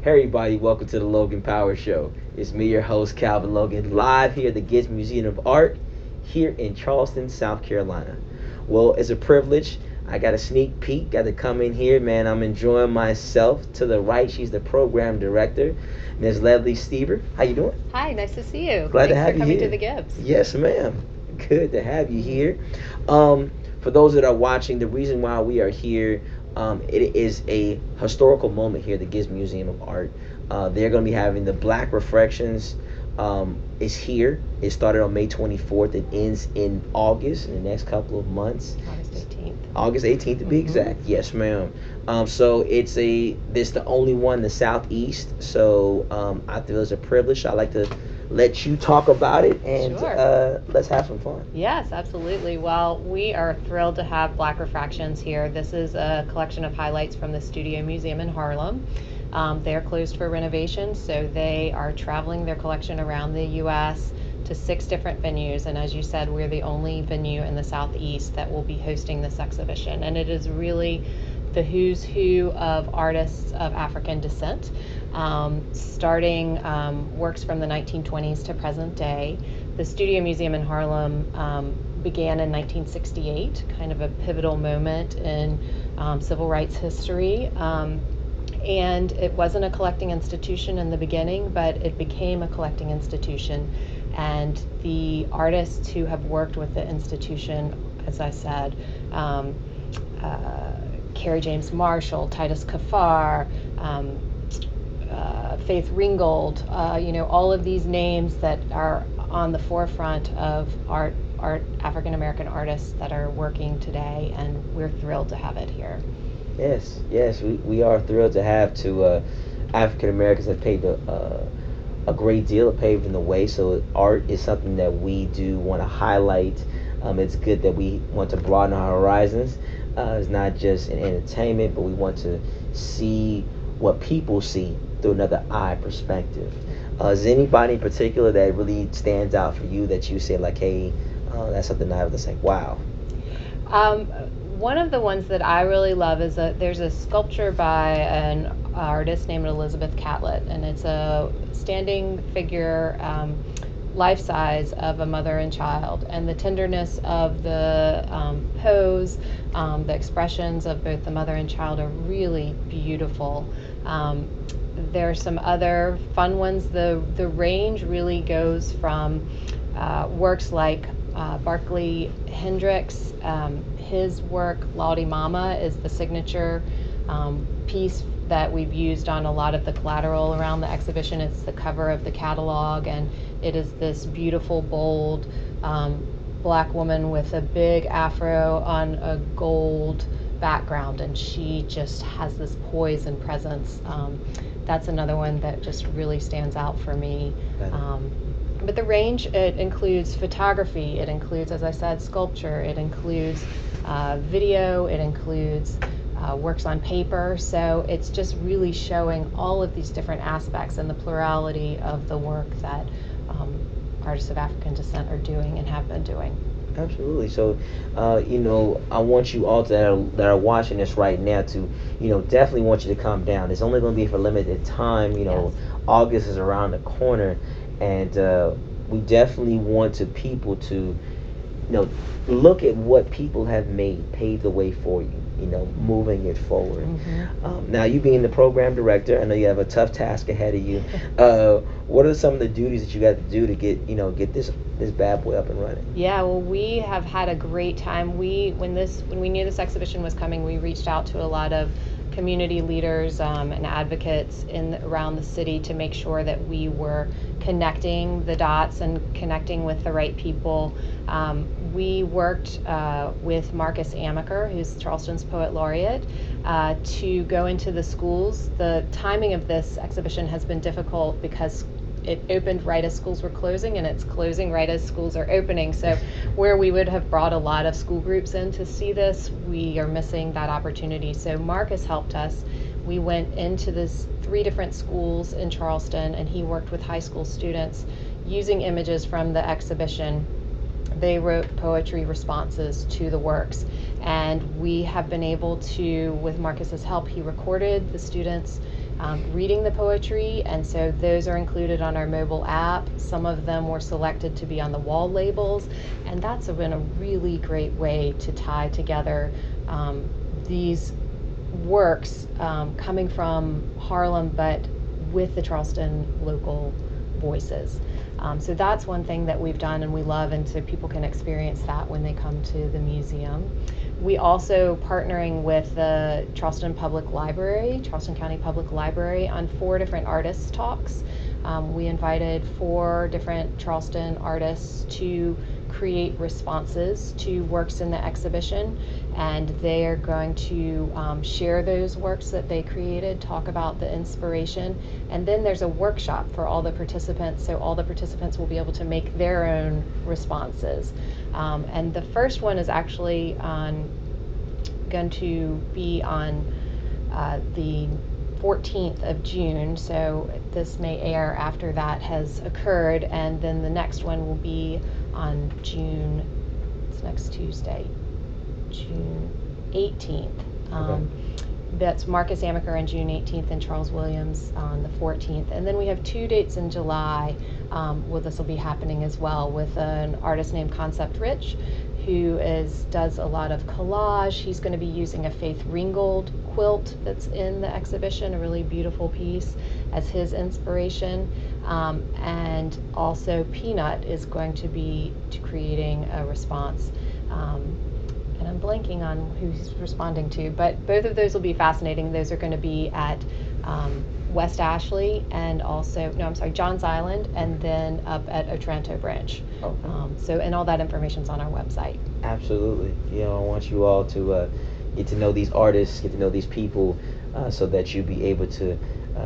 Hey everybody, welcome to the Logan Power Show. It's me, your host, Calvin Logan, live here at the Gibbes Museum of Art here in Charleston, South Carolina. Well, it's a privilege. I got a sneak peek, got to come in here, man. I'm enjoying myself. To the right, she's the program director, Ms. Lasley Steever. How you doing? Hi, nice to see you. Glad to Thanks have for you coming here. to the Gibbs. Yes, ma'am. Good to have you here. For those that are watching, the reason why we are here, it is a historical moment here at the Gibbes Museum of Art. They're going to be having the Black Refractions. Is here. It started on May 24th. It ends in August, in the next couple of months. August 18th. August 18th to be exact. Yes, ma'am. So this the only one in the Southeast. So I feel it's a privilege. I like to let you talk about it, and Sure. let's have some fun. Yes, absolutely. Well, we are thrilled to have Black Refractions here. This is a collection of highlights from the Studio Museum in Harlem. They're closed for renovation, so they are traveling their collection around the U.S. to 6 different venues. And as you said, we're the only venue in the Southeast that will be hosting this exhibition. And it is really the who's who of artists of African descent, starting works from the 1920s to present day. The Studio Museum in Harlem began in 1968, kind of a pivotal moment in civil rights history. And it wasn't a collecting institution in the beginning, but it became a collecting institution. And the artists who have worked with the institution, as I said, Carrie James Marshall, Titus Kaphar, Faith Ringgold, all of these names that are on the forefront of art African American artists that are working today, and we're thrilled to have it here. Yes, we are thrilled to have African Americans that paved a great deal of paving the way. So art is something that we do want to highlight. It's good that we want to broaden our horizons. It's not just an entertainment, but we want to see what people see through another eye perspective. Is there anybody in particular that really stands out for you that you say like, hey, that's something I have to say, wow? One of the ones that I really love is there's a sculpture by an artist named Elizabeth Catlett, and it's a standing figure, life size, of a mother and child, and the tenderness of the pose, the expressions of both the mother and child are really beautiful. There are some other fun ones. The range really goes from works like Barclay Hendricks. His work, Lawdy Mama, is the signature piece that we've used on a lot of the collateral around the exhibition. It's the cover of the catalog, and it is this beautiful, bold black woman with a big afro on a gold background, and she just has this poise and presence. That's another one that just really stands out for me. But the range, it includes photography, it includes, as I said, sculpture, it includes video, it includes works on paper. So it's just really showing all of these different aspects and the plurality of the work that artists of African descent are doing and have been doing. Absolutely. So, I want you all that are watching this right now to, definitely want you to come down. It's only going to be for limited time. Yes. August is around the corner, and we definitely want people to, look at what people have made, pave the way for you. Moving it forward. Mm-hmm. Now, you being the program director, I know you have a tough task ahead of you. What are some of the duties that you got to do to get this bad boy up and running? Yeah, well, we have had a great time. When we knew this exhibition was coming, we reached out to a lot of community leaders and advocates around the city to make sure that we were connecting the dots and connecting with the right people. We worked with Marcus Amaker, who's Charleston's poet laureate, to go into the schools. The timing of this exhibition has been difficult because it opened right as schools were closing, and it's closing right as schools are opening. So where we would have brought a lot of school groups in to see this, we are missing that opportunity. So Marcus helped us. We went into this 3 different schools in Charleston, and he worked with high school students using images from the exhibition they wrote poetry responses to the works. And we have been able to, with Marcus's help, he recorded the students reading the poetry, and so those are included on our mobile app. Some of them were selected to be on the wall labels, and that's been a really great way to tie together these works coming from Harlem, but with the Charleston local voices. So that's one thing that we've done and we love, and so people can experience that when they come to the museum. We also partnering with the Charleston Public Library, Charleston County Public Library, on 4 different artists talks. We invited 4 different Charleston artists to create responses to works in the exhibition, and they are going to share those works that they created, talk about the inspiration, and then there's a workshop for all the participants, so all the participants will be able to make their own responses. And the first one is actually going to be on the 14th of June, so this may air after that has occurred, and then the next one will be on it's next Tuesday, June 18th. Okay. That's Marcus Amaker on June 18th and Charles Williams on the 14th. And then we have 2 dates in July where this will be happening as well, with an artist named Concept Rich, who does a lot of collage. He's going to be using a Faith Ringgold quilt that's in the exhibition, a really beautiful piece, as his inspiration. And also Peanut is going to be creating a response. And I'm blanking on who he's responding to, but both of those will be fascinating. Those are going to be at West Ashley and also, Johns Island, and then up at Otranto Branch. Okay. And all that information's on our website. Absolutely. I want you all to get to know these artists, get to know these people, so that you be able to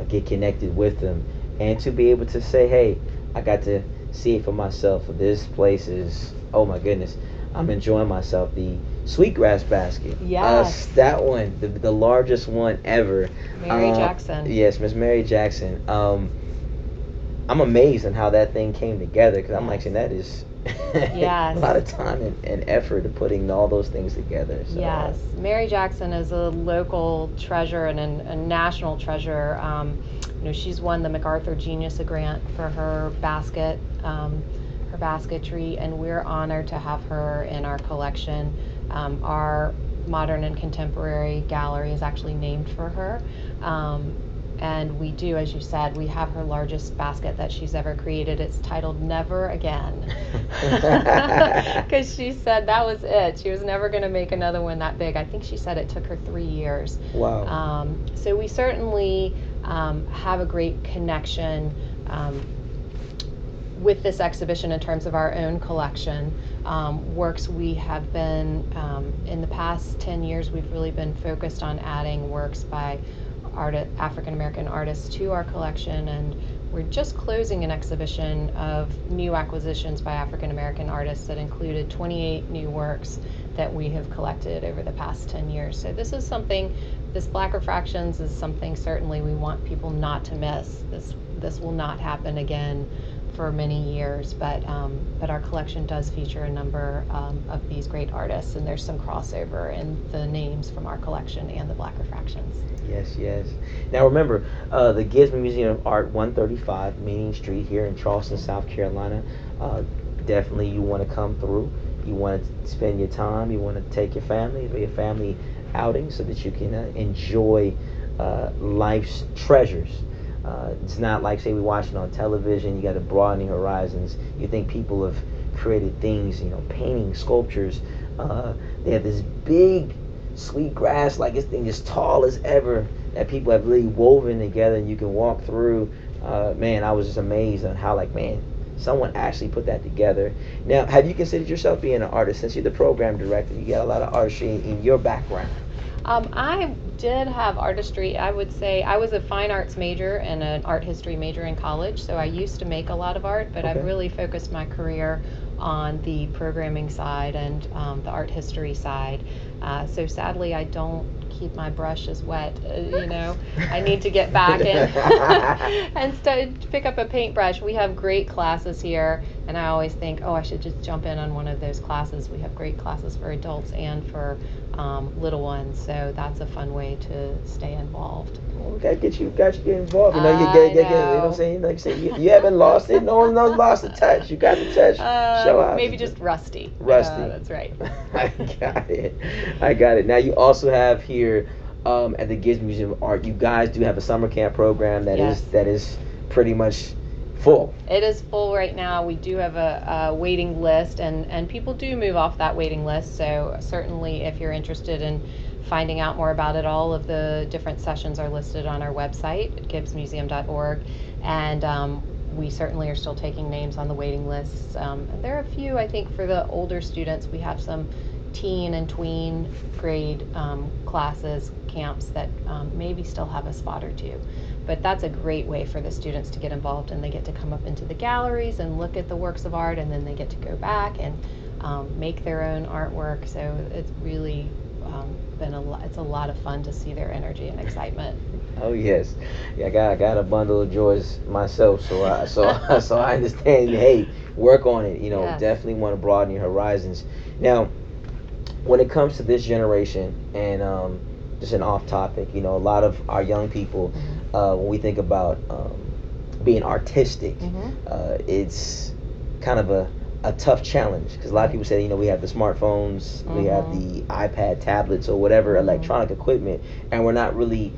get connected with them, and to be able to say, hey, I got to see it for myself. This place is, oh my goodness, I'm enjoying myself. The sweetgrass basket. Yes. That one, the largest one ever. Mary Jackson. Yes, Miss Mary Jackson. I'm amazed on how that thing came together, because I'm like saying that is yes. a lot of time and effort to putting all those things together. So, yes, Mary Jackson is a local treasure and a national treasure. She's won the MacArthur Genius Grant for her basket, her basketry, and we're honored to have her in our collection. Our modern and contemporary gallery is actually named for her. And we do, as you said, we have her largest basket that she's ever created. It's titled Never Again. Because she said that was it. She was never going to make another one that big. I think she said it took her 3 years. Wow. So we certainly have a great connection with this exhibition in terms of our own collection. Works we have been, in the past 10 years, we've really been focused on adding works by African American artists to our collection, and we're just closing an exhibition of new acquisitions by African American artists that included 28 new works that we have collected over the past 10 years. So this Black Refractions is something certainly we want people not to miss. This will not happen again for many years, but our collection does feature a number of these great artists, and there's some crossover in the names from our collection and the Black Refractions. Yes. Now remember, the Gibbes Museum of Art, 135 Meeting Street here in Charleston, South Carolina. Definitely you want to come through. You want to spend your time. You want to take your family, or your family outing, so that you can enjoy life's treasures. It's not like, say, we watch it on television. You got to broaden your horizons. You think people have created things, painting, sculptures. They have this big sweet grass, like this thing as tall as ever, that people have really woven together, and you can walk through. Man, I was just amazed on how, someone actually put that together. Now, have you considered yourself being an artist? Since you're the program director, you got a lot of artistry in your background. I did have artistry. I would say I was a fine arts major and an art history major in college, so I used to make a lot of art, but Okay. I've really focused my career on the programming side and the art history side. So sadly, I don't keep my brushes wet. I need to get back in and pick up a paintbrush. We have great classes here, and I always think, I should just jump in on one of those classes. We have great classes for adults and for little ones, so that's a fun way to stay involved. Well, we got you get involved. You know what I'm saying? Like you haven't lost it. No one lost the touch. You got the touch. Show out. Maybe just rusty. Rusty. That's right. I got it. Now you also have here at the Gibbes Museum of Art, you guys do have a summer camp program that is pretty much full. It is full right now. We do have a waiting list, and people do move off that waiting list. So certainly, if you're interested in finding out more about it, all of the different sessions are listed on our website at gibbesmuseum.org, and we certainly are still taking names on the waiting lists. And there are a few, I think, for the older students. We have some teen and tween grade classes, camps that maybe still have a spot or two. But that's a great way for the students to get involved, and they get to come up into the galleries and look at the works of art, and then they get to go back and make their own artwork. So it's really it's a lot of fun to see their energy and excitement. Oh yes, yeah, I got a bundle of joys myself, so I understand. Hey, work on it. Yes. Definitely want to broaden your horizons. Now, when it comes to this generation, and just an off topic, a lot of our young people, when we think about being artistic, it's kind of a tough challenge, because a lot of people say, we have the smartphones, we have the iPad tablets or whatever electronic equipment, and we're not really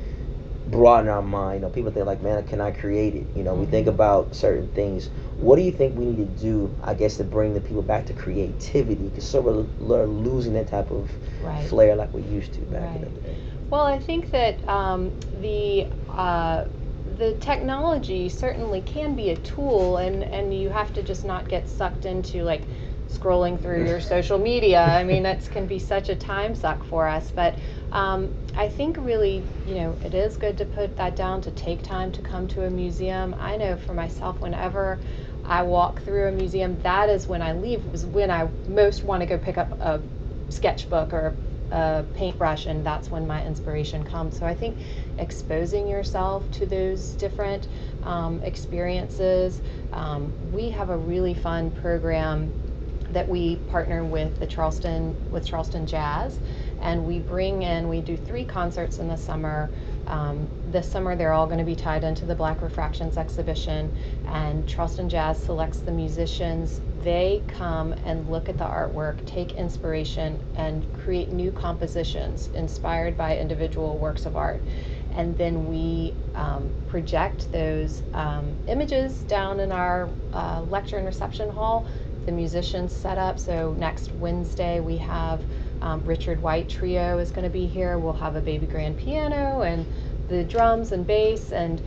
broadening our mind. People think like, man, can I create it? We think about certain things. What do you think we need to do, I guess, to bring the people back to creativity? Because we're losing that type of flair like we used to back in the day. Well, I think that the technology certainly can be a tool, and you have to just not get sucked into like scrolling through your social media. I mean, that can be such a time suck for us. But I think really, it is good to put that down, to take time to come to a museum. I know for myself, whenever I walk through a museum, that is when I leave, was when I most want to go pick up a sketchbook or a paintbrush, and that's when my inspiration comes. So I think exposing yourself to those different experiences. We have a really fun program that we partner with Charleston Jazz, and we do 3 concerts in the summer. This summer they're all going to be tied into the Black Refractions exhibition, and Charleston Jazz selects the musicians. They come and look at the artwork, take inspiration, and create new compositions inspired by individual works of art. And then we project those images down in our lecture and reception hall. The musicians set up. So next Wednesday we have Richard White Trio is going to be here. We'll have a baby grand piano and the drums and bass, and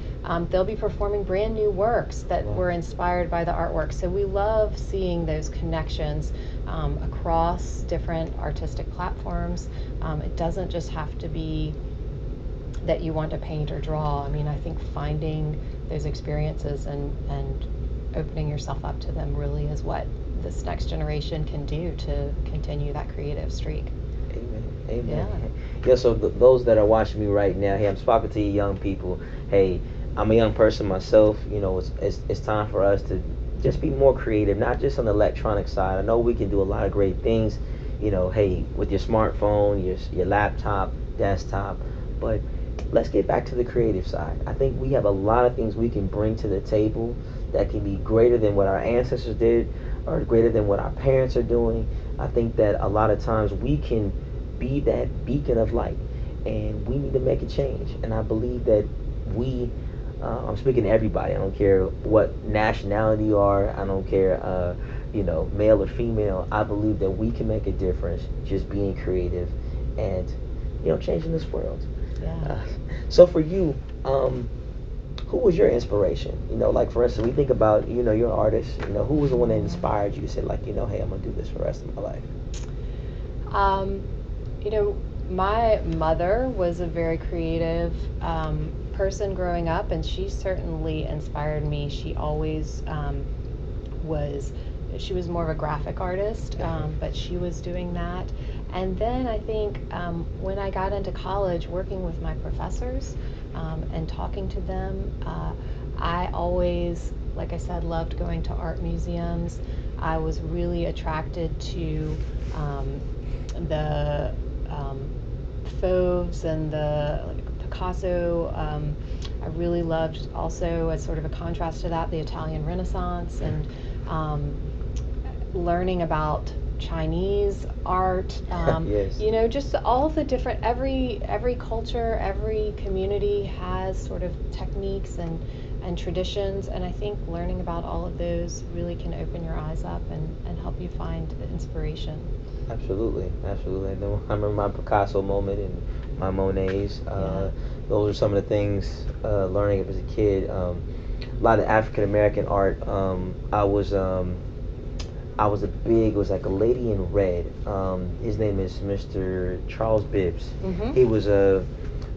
they'll be performing brand new works that were inspired by the artwork. So we love seeing those connections across different artistic platforms. It doesn't just have to be that you want to paint or draw. I mean, I think finding those experiences and opening yourself up to them really is what this next generation can do to continue that creative streak. Amen. Yeah, so those that are watching me right now, hey, I'm talking to you young people. Hey, I'm a young person myself. It's time for us to just be more creative, not just on the electronic side. I know we can do a lot of great things, hey, with your smartphone, your laptop, desktop, but let's get back to the creative side. I think we have a lot of things we can bring to the table that can be greater than what our ancestors did or greater than what our parents are doing. I think that a lot of times we can be that beacon of light, and we need to make a change. And I believe that I'm speaking to everybody. I don't care what nationality you are. I don't care, male or female. I believe that we can make a difference just being creative and, changing this world. Yeah. So for you, who was your inspiration? Like for instance, we think about, you're an artist. Who was the one that inspired you to say, like, hey, I'm gonna do this for the rest of my life? My mother was a very creative person growing up, and she certainly inspired me. She always she was more of a graphic artist, but she was doing that. And then I think when I got into college, working with my professors and talking to them, I always, like I said, loved going to art museums. I was really attracted to the Fauves and the Picasso. I really loved also, as sort of a contrast to that, the Italian Renaissance, and learning about Chinese art. Yes. You know, just all the different, every culture, every community has sort of techniques and traditions, and I think learning about all of those really can open your eyes up and help you find inspiration. Absolutely, absolutely. I remember my Picasso moment and my Monets. Yeah. Those are some of the things learning as a kid. A lot of African American art. I was a big. It was like a lady in red. His name is Mr. Charles Gibbes. Mm-hmm. He was a.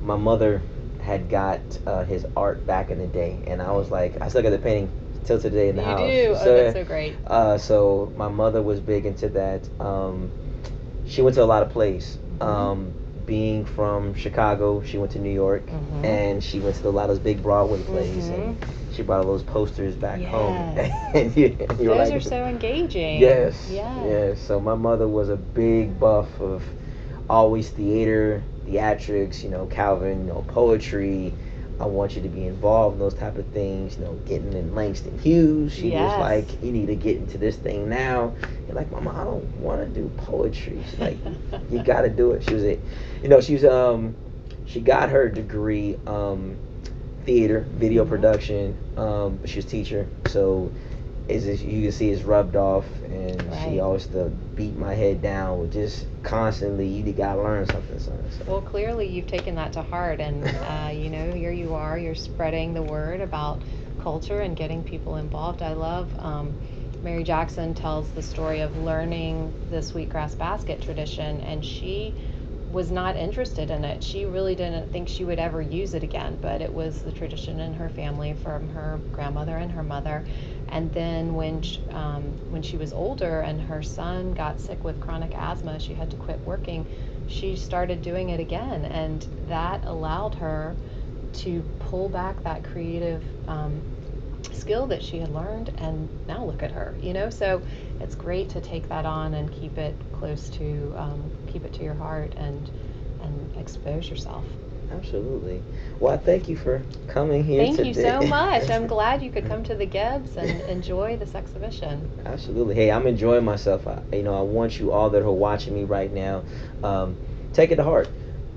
My mother had got his art back in the day, and I was like, I still got the painting till today in the You house. do? Oh, that's so great. So my mother was big into that. She went to a lot of plays. Being from Chicago, she went to New York, and she went to a lot of those big Broadway plays, and she brought all those posters back home. And you're Those like, are so engaging. yes, Yeah. yes. So my mother was a big buff of always theater, theatrics, Calvin, poetry. I want you to be involved in those type of things, getting in Langston Hughes. She was like, you need to get into this thing now. You're like, Mama, I don't want to do poetry. She's like, you got to do it. She was she got her degree, theater, video production, but she was a teacher. So you can see it's rubbed off, and she always used to beat my head down with just constantly, you gotta learn something, son. So. Well, clearly you've taken that to heart, and here you are, you're spreading the word about culture and getting people involved. I love Mary Jackson tells the story of learning the sweetgrass basket tradition, and she was not interested in it. She really didn't think she would ever use it again, but it was the tradition in her family from her grandmother and her mother. And then when she was older and her son got sick with chronic asthma, she had to quit working. She started doing it again, and that allowed her to pull back that creative skill that she had learned, and now look at her. So it's great to take that on and keep it close to keep it to your heart and expose yourself. Absolutely. Well, I thank you for coming here today. Thank you so much. I'm glad you could come to the Gibbes and enjoy this exhibition. Absolutely. Hey, I'm enjoying myself. I want you all that are watching me right now, take it to heart.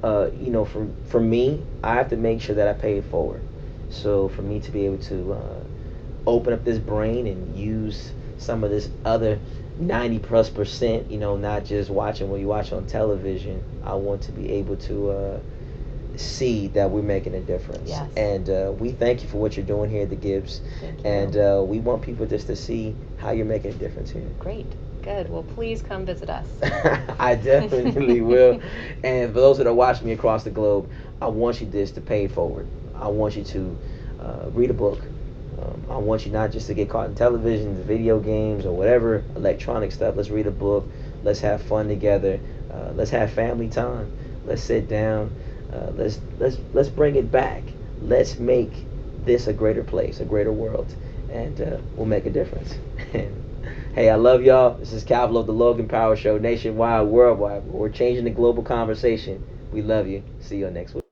For me, I have to make sure that I pay it forward. So for me to be able to open up this brain and use some of this other 90+%, not just watching what you watch on television, I want to be able to see that we're making a difference. Yes. And we thank you for what you're doing here at the Gibbes. Thank you. And we want people just to see how you're making a difference here. Great. Good. Well, please come visit us. I definitely will. And for those that are watching me across the globe, I want you to pay it forward. I want you to read a book. I want you not just to get caught in television, video games, or whatever electronic stuff. Let's read a book. Let's have fun together. Let's have family time. Let's sit down. Let's bring it back. Let's make this a greater place, a greater world, and we'll make a difference. Hey, I love y'all. This is Calvin of the Logan Power Show, nationwide, worldwide. We're changing the global conversation. We love you. See you next week.